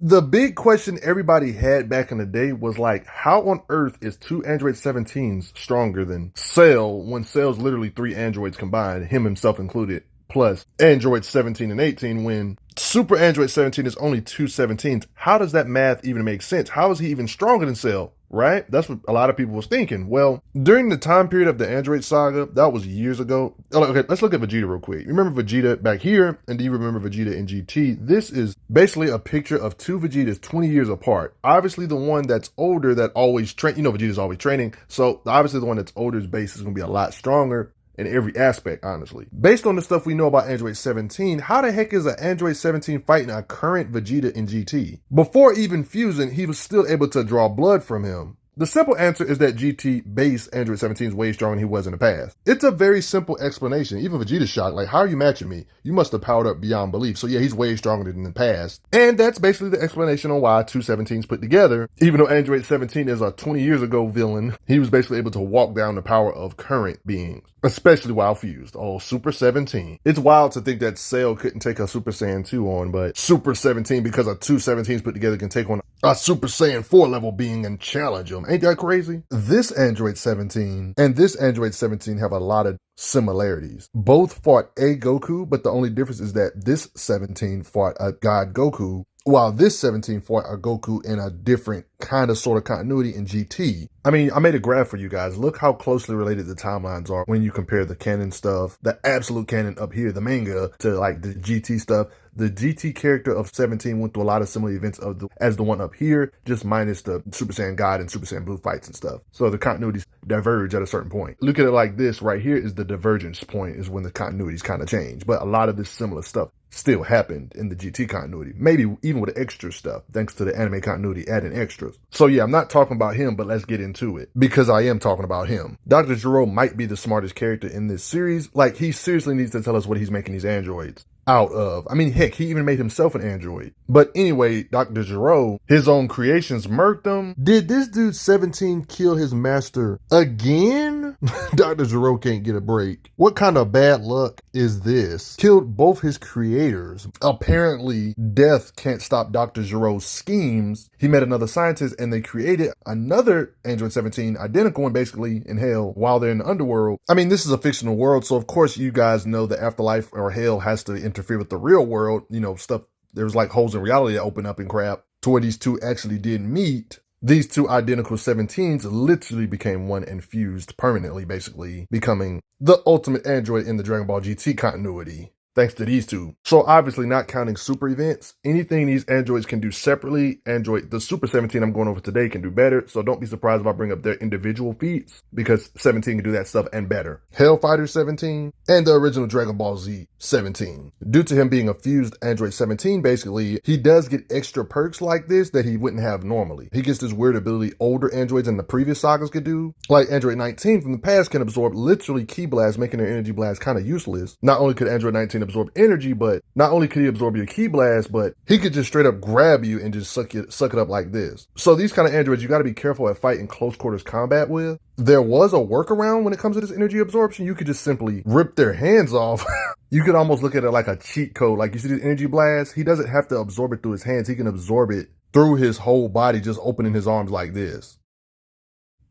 The big question everybody had back in the day was like, how on earth is two Android 17s stronger than Cell when Cell's literally three androids combined, him himself included, plus Android 17 and 18 when Super Android 17 is only two 17s? How does that math even make sense? How is he even stronger than Cell? Right? That's what a lot of people was thinking. Well, during the time period of the Android saga, that was years ago. Okay, let's look at Vegeta real quick. You remember Vegeta back here, and do you remember Vegeta in GT? This is basically a picture of two Vegetas 20 years apart. Obviously, the one that's older that always train, Vegeta's always training. So obviously the one that's older's base is going to be a lot stronger in every aspect, honestly. Based on the stuff we know about Android 17, how the heck is an Android 17 fighting a current Vegeta in GT? Before even fusing, he was still able to draw blood from him. The simple answer is that GT base Android 17 is way stronger than he was in the past. It's a very simple explanation. Even Vegeta's shocked, like, how are you matching me? You must have powered up beyond belief. So yeah, he's way stronger than in the past. And that's basically the explanation on why two 17s put together. Even though Android 17 is a 20 years ago villain, he was basically able to walk down the power of current beings, especially while fused. Oh, Super 17. It's wild to think that Cell couldn't take a Super Saiyan 2 on, but Super 17, because of two 17s put together, can take on a Super Saiyan 4 level being and challenge him. Ain't that crazy? This Android 17 and this Android 17 have a lot of similarities. Both fought a Goku, but the only difference is that this 17 fought a God Goku, while this 17 fought a Goku in a different kind of sort of continuity in GT. I mean, I made a graph for you guys. Look how closely related the timelines are when you compare the canon stuff, the absolute canon up here, the manga, to like the GT stuff. The GT character of 17 went through a lot of similar events as the one up here, just minus the Super Saiyan God and Super Saiyan Blue fights and stuff. So the continuities diverge at a certain point. Look at it like this. Right here is the divergence point, is when the continuities kind of change. But a lot of this similar stuff still happened in the GT continuity. Maybe even with extra stuff, thanks to the anime continuity adding extras. So yeah, I'm not talking about him, but let's get into it, because I am talking about him. Dr. Gero might be the smartest character in this series. Like, he seriously needs to tell us what he's making these androids out of. I mean, heck, he even made himself an android. But anyway, Dr. Gero, his own creations murked him. Did this dude 17 kill his master again? Dr. Gero can't get a break. What kind of bad luck is this? Killed both his creators. Apparently, death can't stop Dr. Gero's schemes. He met another scientist and they created another Android 17, identical one basically, in hell while they're in the underworld. I mean, this is a fictional world, so of course you guys know the afterlife or hell has to interfere with the real world, stuff. There's like holes in reality that open up and crap to where these two actually did meet. These two identical 17s literally became one and fused permanently, basically becoming the ultimate android in the Dragon Ball GT continuity, thanks to these two. So obviously, not counting super events, anything these androids can do separately, the Super 17 I'm going over today can do better, so don't be surprised if I bring up their individual feats, because 17 can do that stuff and better. Hellfighter 17 and the original Dragon Ball Z 17. Due to him being a fused Android 17, basically, he does get extra perks like this that he wouldn't have normally. He gets this weird ability older androids in the previous sagas could do. Like Android 19 from the past can absorb literally ki blasts, making their energy blast kind of useless. Not only could Android 19 absorb energy, but not only could he absorb your ki blast, but he could just straight up grab you and just suck it up like this. So these kind of androids, you got to be careful at fighting close quarters combat with. There was a workaround when it comes to this energy absorption. You could just simply rip their hands off. You could almost look at it like a cheat code. Like, you see this energy blast? He doesn't have to absorb it through his hands. He can absorb it through his whole body, just opening his arms like this.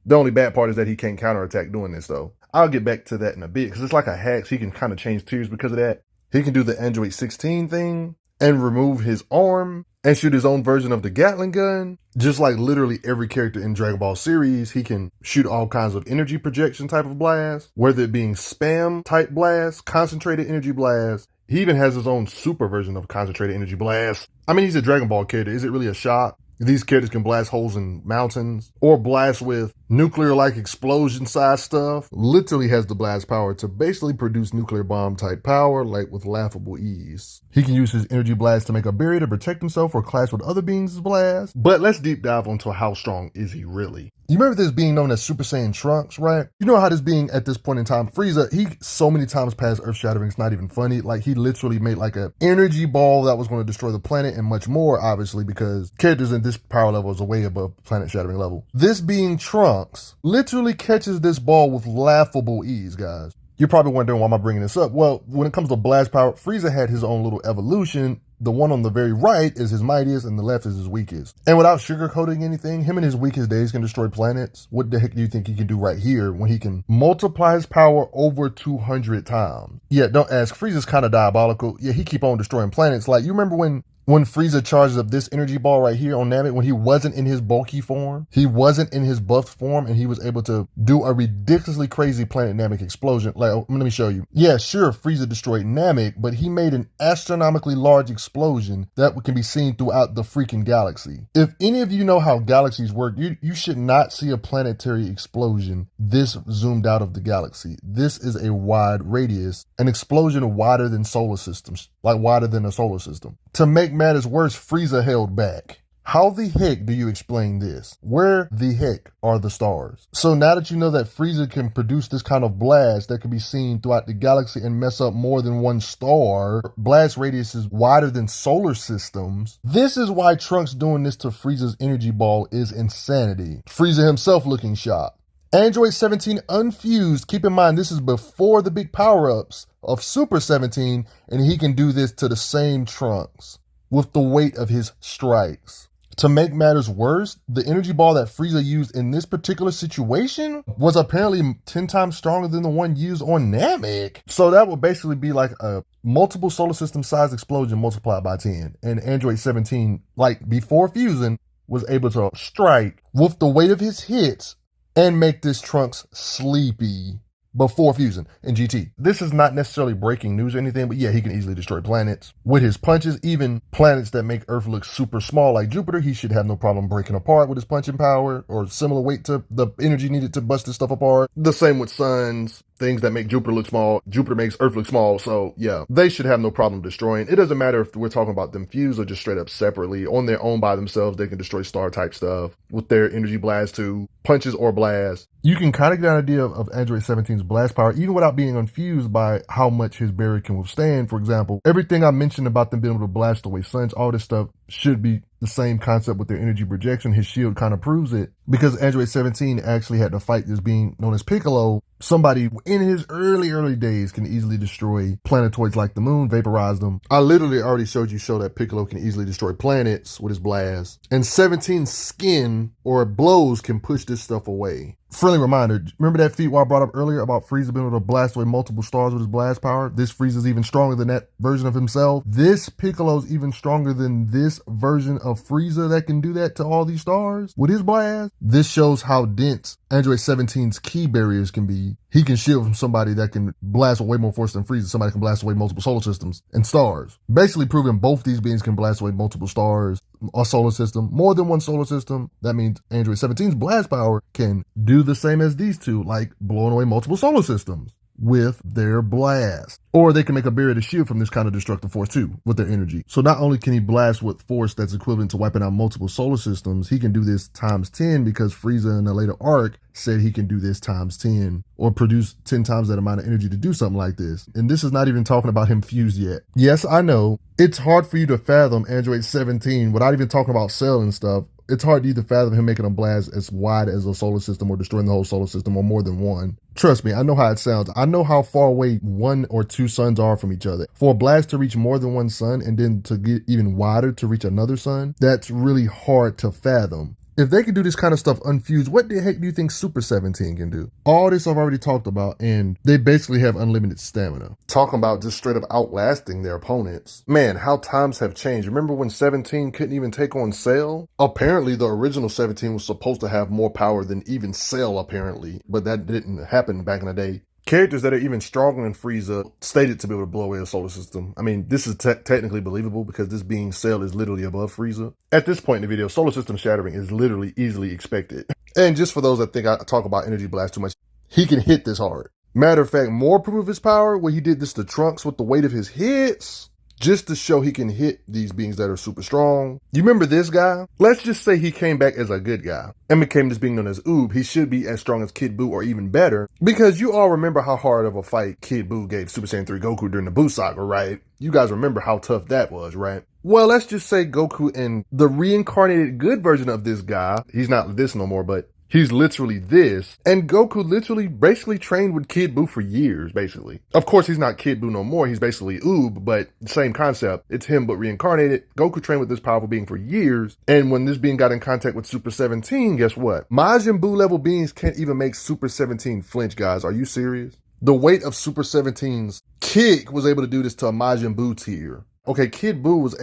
The only bad part is that he can't counterattack doing this, though. I'll get back to that in a bit, because it's like a hack, so he can kind of change tiers because of that. He can do the Android 16 thing and remove his arm and shoot his own version of the Gatling gun. Just like literally every character in Dragon Ball series, he can shoot all kinds of energy projection type of blasts, whether it being spam type blasts, concentrated energy blasts. He even has his own super version of concentrated energy blast. I mean, he's a Dragon Ball character. Is it really a shock? These characters can blast holes in mountains or blast with nuclear-like explosion-sized stuff. Literally has the blast power to basically produce nuclear bomb-type power, like with laughable ease. He can use his energy blast to make a barrier to protect himself or clash with other beings' blast. But let's deep dive onto how strong is he really. You remember this being known as Super Saiyan Trunks, right? You know how this being at this point in time, Frieza, he so many times passed Earth Shattering, it's not even funny. Like, he literally made like an energy ball that was going to destroy the planet and much more, obviously, because characters in this power level is way above planet shattering level. This being Trunks literally catches this ball with laughable ease, guys. You're probably wondering why am I bringing this up? Well, when it comes to blast power, Frieza had his own little evolution the one on the very right is his mightiest and the left is his weakest. And without sugarcoating anything, him in his weakest days can destroy planets. What the heck do you think he can do right here when he can multiply his power over 200 times? Yeah, don't ask. Frieza's kind of diabolical. Yeah, he keep on destroying planets. Like, you remember when Frieza charges up this energy ball right here on Namek, when he wasn't in his bulky form, he wasn't in his buffed form, and he was able to do a ridiculously crazy planet Namek explosion. Like, let me show you. Yeah, sure, Frieza destroyed Namek, but he made an astronomically large explosion that can be seen throughout the freaking galaxy. If any of you know how galaxies work, you should not see a planetary explosion this zoomed out of the galaxy. This is a wide radius, an explosion wider than solar systems, like wider than a solar system. To make matters worse, Frieza held back. How the heck do you explain this? Where the heck are the stars? So now that you know that Frieza can produce this kind of blast that can be seen throughout the galaxy and mess up more than one star, blast radius is wider than solar systems, this is why Trunks doing this to Frieza's energy ball is insanity. Frieza himself looking shocked. Android 17 unfused. Keep in mind, this is before the big power-ups of Super 17, and he can do this to the same Trunks with the weight of his strikes. To make matters worse, the energy ball that Frieza used in this particular situation was apparently 10 times stronger than the one used on Namek. So that would basically be like a multiple solar system size explosion multiplied by 10. And Android 17, like before fusing, was able to strike with the weight of his hits and make this Trunks sleepy before fusing in GT. This is not necessarily breaking news or anything, but yeah, he can easily destroy planets with his punches. Even planets that make Earth look super small like Jupiter, he should have no problem breaking apart with his punching power, or similar weight to the energy needed to bust this stuff apart. The same with suns. Things that make Jupiter look small, Jupiter makes Earth look small, so yeah, they should have no problem destroying. It doesn't matter if we're talking about them fused or just straight up separately. On their own by themselves, they can destroy star-type stuff with their energy blast too, punches or blasts. You can kind of get an idea of Android 17's blast power, even without being unfused, by how much his barrier can withstand. For example, everything I mentioned about them being able to blast away suns, all this stuff should be the same concept with their energy projection. His shield kind of proves it, because Android 17 actually had to fight this being known as Piccolo. Somebody in his early days can easily destroy planetoids like the moon, vaporize them. I literally already showed you that Piccolo can easily destroy planets with his blast. And 17's skin or blows can push this stuff away. Friendly reminder, remember that feat I brought up earlier about Frieza being able to blast away multiple stars with his blast power? This Frieza's even stronger than that version of himself. This Piccolo's even stronger than this version of Frieza that can do that to all these stars with his blast. This shows how dense Android 17's key barriers can be. He can shield from somebody that can blast with way more force than Frieza. Somebody can blast away multiple solar systems and stars. Basically proving both these beings can blast away multiple stars, a solar system, more than one solar system. That means Android 17's blast power can do the same as these two, like blowing away multiple solar systems with their blast. Or they can make a barrier to shield from this kind of destructive force too, with their energy. So not only can he blast with force that's equivalent to wiping out multiple solar systems, he can do this times 10, because Frieza in a later arc said he can do this times 10, or produce 10 times that amount of energy to do something like this. And this is not even talking about him fused yet. Yes, I know, it's hard for you to fathom Android 17 without even talking about Cell and stuff. It's hard to either fathom him making a blast as wide as a solar system, or destroying the whole solar system, or more than one. Trust me, I know how it sounds. I know how far away one or two suns are from each other. For a blast to reach more than one sun, and then to get even wider to reach another sun, that's really hard to fathom. If they can do this kind of stuff unfused, what the heck do you think Super 17 can do? All this I've already talked about, and they basically have unlimited stamina. Talking about just straight up outlasting their opponents. Man, how times have changed. Remember when 17 couldn't even take on Cell? Apparently the original 17 was supposed to have more power than even Cell, apparently, but that didn't happen back in the day. Characters that are even stronger than Frieza stated to be able to blow away a solar system. I mean, this is technically believable, because this being Cell is literally above Frieza. At this point in the video, solar system shattering is literally easily expected. And just for those that think I talk about energy blast too much, he can hit this hard. Matter of fact, more proof of his power when he did this to Trunks with the weight of his hits, just to show he can hit these beings that are super strong. You remember this guy? Let's just say he came back as a good guy and became this being known as Oob. He should be as strong as Kid Buu, or even better, because you all remember how hard of a fight Kid Buu gave Super Saiyan 3 Goku during the Buu saga, right? You guys remember how tough that was, right? Well, let's just say Goku and the reincarnated good version of this guy, he's not this no more, but He's literally this. And Goku literally basically trained with Kid Buu for years, basically. Of course, he's not Kid Buu no more. He's basically Oob, but same concept. It's him, but reincarnated. Goku trained with this powerful being for years. And when this being got in contact with Super 17, guess what? Majin Buu level beings can't even make Super 17 flinch, guys. Are you serious? The weight of Super 17's kick was able to do this to a Majin Buu tier. Okay, Kid Buu was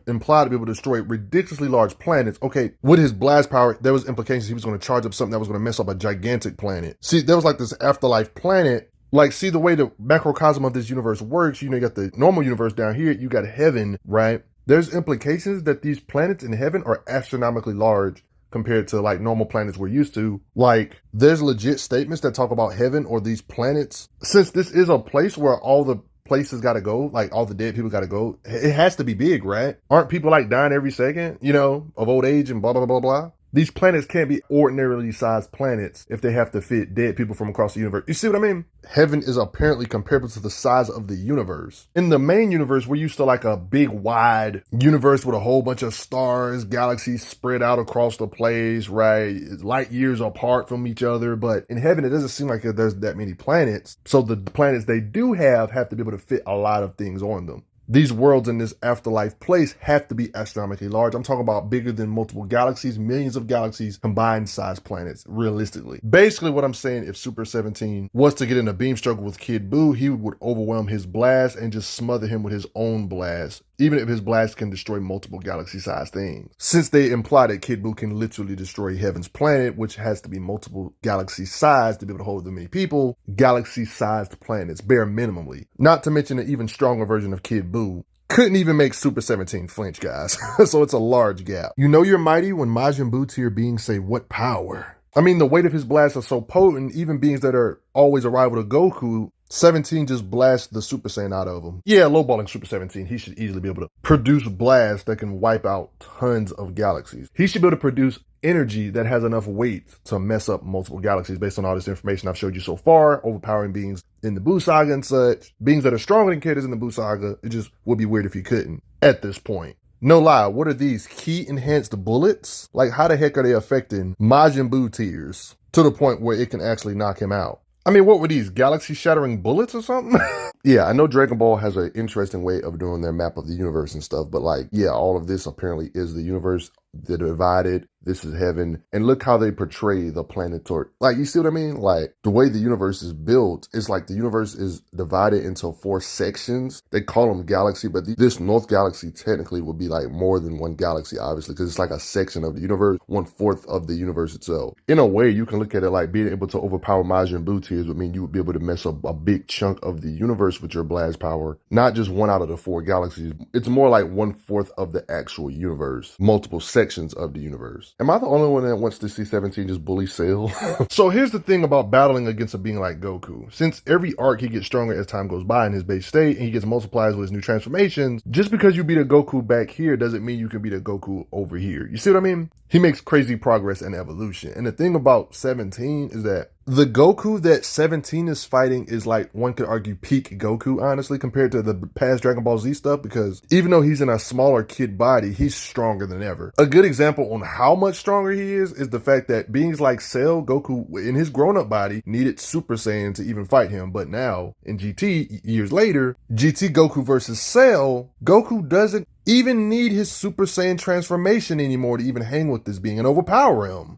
implied to be able to destroy ridiculously large planets. Okay, with his blast power, there was implications he was going to charge up something that was going to mess up a gigantic planet. See, there was like this afterlife planet. Like, see the way the macrocosm of this universe works. You know, you got the normal universe down here. You got heaven, right? There's implications that these planets in heaven are astronomically large compared to like normal planets we're used to. Like, there's legit statements that talk about heaven or these planets. Since this is a place where all the places gotta go, like all the dead people gotta go, it has to be big, right? Aren't people like dying every second, you know, of old age and blah, blah, blah, blah? These planets can't be ordinarily sized planets if they have to fit dead people from across the universe. You see what I mean? Heaven is apparently comparable to the size of the universe. In the main universe, we're used to like a big, wide universe with a whole bunch of stars, galaxies spread out across the place, right? Light years apart from each other. But in heaven, it doesn't seem like there's that many planets. So the planets they do have to be able to fit a lot of things on them. These worlds in this afterlife place have to be astronomically large. I'm talking about bigger than multiple galaxies, millions of galaxies, combined size planets, realistically. Basically what I'm saying, if Super 17 was to get in a beam struggle with Kid Buu, he would overwhelm his blast and just smother him with his own blast, even if his blast can destroy multiple galaxy-sized things. Since they imply that Kid Buu can literally destroy Heaven's planet, which has to be multiple galaxy-sized to be able to hold that many people, galaxy-sized planets, bare minimally. Not to mention an even stronger version of Kid Buu couldn't even make Super 17 flinch, guys. So it's a large gap. You know you're mighty when Majin Buu tier beings say, "What power?" I mean, the weight of his blasts are so potent, even beings that are always a rival to Goku, 17 just blasts the Super Saiyan out of him. Yeah, lowballing Super 17, he should easily be able to produce blasts that can wipe out tons of galaxies. He should be able to produce energy that has enough weight to mess up multiple galaxies based on all this information I've showed you so far, overpowering beings in the Buu Saga and such, beings that are stronger than characters in the Buu Saga. It just would be weird if he couldn't at this point. No lie, what are these key enhanced bullets? Like, how the heck are they affecting Majin Buu tiers to the point where it can actually knock him out? I mean, what were these, galaxy-shattering bullets or something? Yeah, I know Dragon Ball has an interesting way of doing their map of the universe and stuff, but like, yeah, all of this apparently is the universe. They're divided. This is heaven. And look how they portray the planetary. Like, you see what I mean? Like, the way the universe is built, it's like the universe is divided into 4 sections. They call them galaxy, but this North Galaxy technically would be like more than one galaxy, obviously, because it's like a section of the universe, 1/4 of the universe itself. In a way, you can look at it like being able to overpower Majin Buu tiers would mean you would be able to mess up a big chunk of the universe with your blast power. Not just 1 out of the 4 galaxies. It's more like 1/4 of the actual universe. Multiple sections of the universe. Am I the only one that wants to see 17 just bully Cell? So here's the thing about battling against a being like Goku. Since every arc he gets stronger as time goes by in his base state, and he gets multiplies with his new transformations, just because you beat a Goku back here doesn't mean you can beat a Goku over here. You see what I mean? He makes crazy progress and evolution. And the thing about 17 is that the Goku that 17 is fighting is like, one could argue, peak Goku, honestly, compared to the past Dragon Ball Z stuff, because even though he's in a smaller kid body, he's stronger than ever. A good example on how much stronger he is the fact that beings like Cell, Goku, in his grown-up body, needed Super Saiyan to even fight him. But now, in GT, years later, GT Goku versus Cell, Goku doesn't even need his Super Saiyan transformation anymore to even hang with this being and overpower him.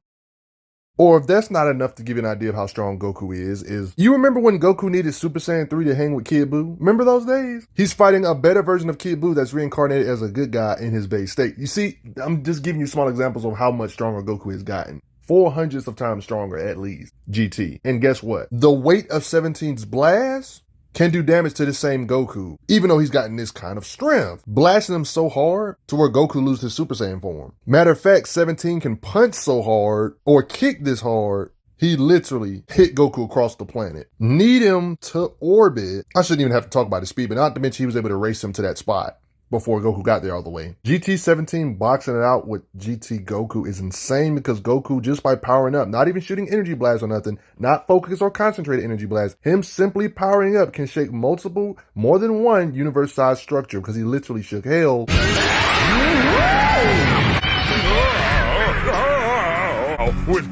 Or if that's not enough to give you an idea of how strong Goku is you remember when Goku needed Super Saiyan 3 to hang with Kid Buu? Remember those days? He's fighting a better version of Kid Buu that's reincarnated as a good guy in his base state. You see, I'm just giving you small examples of how much stronger Goku has gotten. 400s of times stronger, at least, GT. And guess what? The weight of 17's blast can do damage to the same Goku, even though he's gotten this kind of strength, blasting him so hard to where Goku loses his Super Saiyan form. Matter of fact, 17 can punch so hard or kick this hard, he literally hit Goku across the planet. Need him to orbit. I shouldn't even have to talk about his speed, but not to mention he was able to race him to that spot before Goku got there all the way. GT 17 boxing it out with GT Goku is insane, because Goku, just by powering up, not even shooting energy blasts or nothing, not focused or concentrated energy blasts, him simply powering up can shake multiple, more than one universe-sized structure, because he literally shook hell.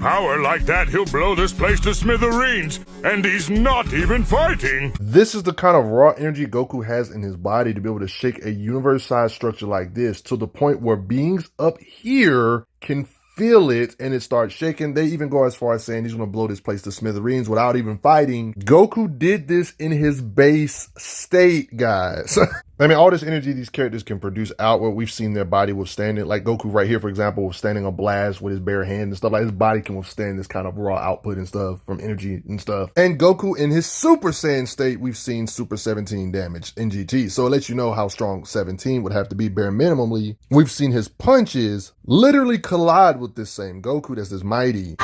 power like that, he'll blow this place to smithereens, and he's not even fighting. This is the kind of raw energy Goku has in his body to be able to shake a universe-sized structure like this to the point where beings up here can feel it and it starts shaking. They even go as far as saying he's going to blow this place to smithereens without even fighting. Goku did this in his base state, guys. I mean, all this energy these characters can produce outward, we've seen their body withstand it. Like Goku right here, for example, withstanding a blast with his bare hand and stuff. Like his body can withstand this kind of raw output and stuff from energy and stuff. And Goku in his Super Saiyan state, we've seen Super 17 damage in GT. So it lets you know how strong 17 would have to be bare minimally. We've seen his punches literally collide with this same Goku that's this mighty.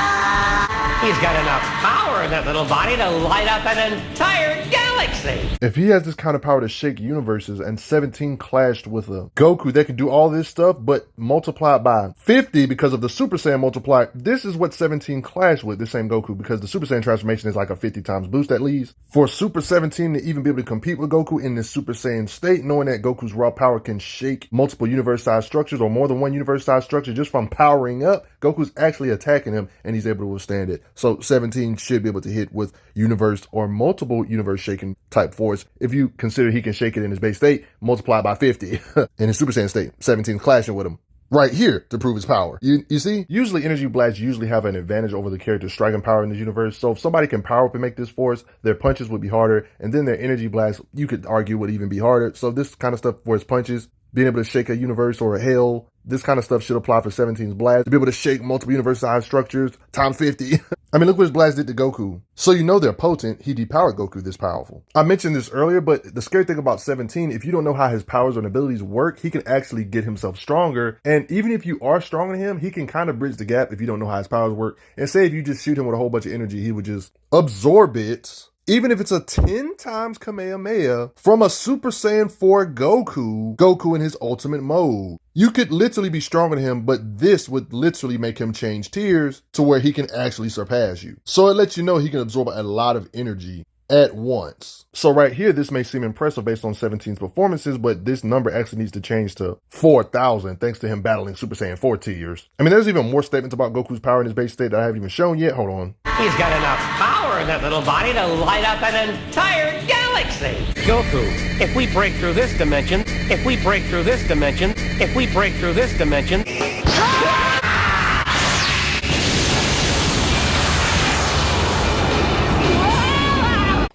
He's got enough power in that little body to light up an entire galaxy. If he has this kind of power to shake universes and 17 clashed with a Goku that can do all this stuff, but multiplied by 50 because of the Super Saiyan multiplier, this is what 17 clashed with, this same Goku, because the Super Saiyan transformation is like a 50 times boost at least. For Super 17 to even be able to compete with Goku in this Super Saiyan state, knowing that Goku's raw power can shake multiple universe-sized structures or more than one universe-sized structure just from powering up, Goku's actually attacking him and he's able to withstand it. So 17 should be able to hit with universe or multiple universe shaking type force. If you consider he can shake it in his base state, multiply by 50 in his Super Saiyan state, 17 clashing with him right here to prove his power. You see? Usually energy blasts usually have an advantage over the character's striking power in this universe. So if somebody can power up and make this force, their punches would be harder. And then their energy blast, you could argue, would even be harder. So this kind of stuff for his punches, being able to shake a universe or a hell, this kind of stuff should apply for 17's blast. To be able to shake multiple universe-sized structures times 50. I mean, look what his blast did to Goku. So you know they're potent. He depowered Goku this powerful. I mentioned this earlier, but the scary thing about 17, if you don't know how his powers and abilities work, he can actually get himself stronger. And even if you are stronger than him, he can kind of bridge the gap if you don't know how his powers work. And say if you just shoot him with a whole bunch of energy, he would just absorb it. Even if it's a 10 times Kamehameha from a Super Saiyan 4 Goku in his ultimate mode. You could literally be stronger than him, but this would literally make him change tiers to where he can actually surpass you. So it lets you know he can absorb a lot of energy at once. So right here, this may seem impressive based on 17's performances, but this number actually needs to change to 4,000 thanks to him battling Super Saiyan 4 tiers. I mean, there's even more statements about Goku's power in his base state that I haven't even shown yet. Hold on. He's got enough power in that little body to light up an entire galaxy. Goku, if we break through this dimension, if we break through this dimension, if we break through this dimension...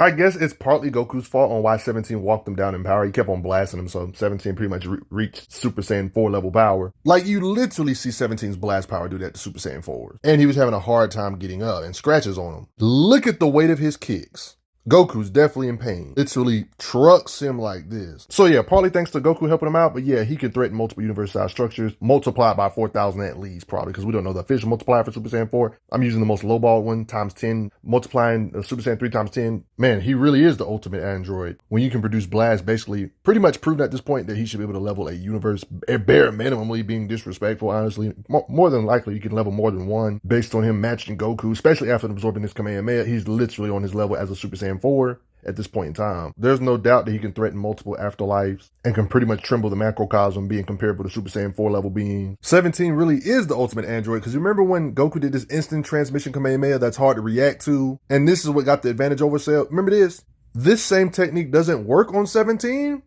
I guess it's partly Goku's fault on why 17 walked him down in power. He kept on blasting him, so 17 pretty much reached Super Saiyan 4 level power. Like, you literally see 17's blast power do that to Super Saiyan 4. And he was having a hard time getting up and scratches on him. Look at the weight of his kicks. Goku's definitely in pain. Literally trucks him like this. So yeah, partly thanks to Goku helping him out, but yeah, he can threaten multiple universe-sized structures, multiplied by 4,000 at least, probably, because we don't know the official multiplier for Super Saiyan 4. I'm using the most lowball one, times 10, multiplying Super Saiyan 3 times 10. Man, he really is the ultimate android. When you can produce blasts, basically, pretty much proven at this point that he should be able to level a universe, bare minimally being disrespectful, honestly. More than likely, you can level more than one based on him matching Goku, especially after absorbing this Kamehameha. He's literally on his level as a Super Saiyan 4 at this point in time. There's no doubt that he can threaten multiple afterlives and can pretty much tremble the macrocosm being comparable to Super Saiyan 4 level being. 17 really is the ultimate android, because you remember when Goku did this instant transmission Kamehameha that's hard to react to, and this is what got the advantage over Cell? Remember this? This same technique doesn't work on 17.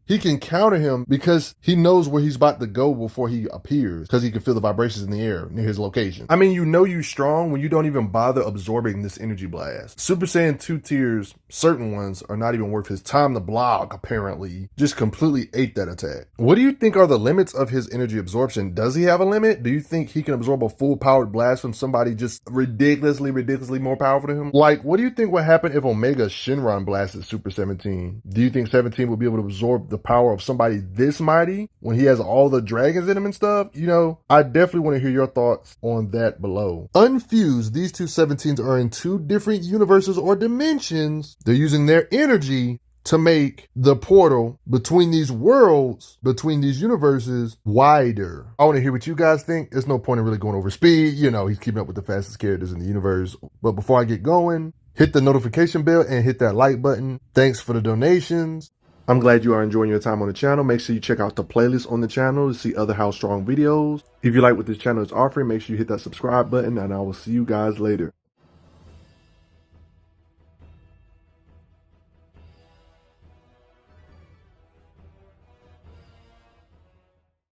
He can counter him because he knows where he's about to go before he appears, because he can feel the vibrations in the air near his location. I mean, you know you're strong when you don't even bother absorbing this energy blast. Super Saiyan 2 tiers, certain ones, are not even worth his time to block, apparently. Just completely ate that attack. What do you think are the limits of his energy absorption? Does he have a limit? Do you think he can absorb a full powered blast from somebody just ridiculously more powerful than him? Like, what do you think would happen if Omega Shinron blasted Super 17? Do you think 17 would be able to absorb the power of somebody this mighty when he has all the dragons in him and stuff? You know, I definitely want to hear your thoughts on that below. Unfused, these two 17s are in two different universes or dimensions. They're using their energy to make the portal between these worlds, between these universes, wider. I want to hear what you guys think. There's no point in really going over speed. You know, he's keeping up with the fastest characters in the universe. But before I get going, hit the notification bell and hit that like button. Thanks for the donations. I'm glad you are enjoying your time on the channel. Make sure you check out the playlist on the channel to see other How Strong videos. If you like what this channel is offering, make sure you hit that subscribe button, and I will see you guys later.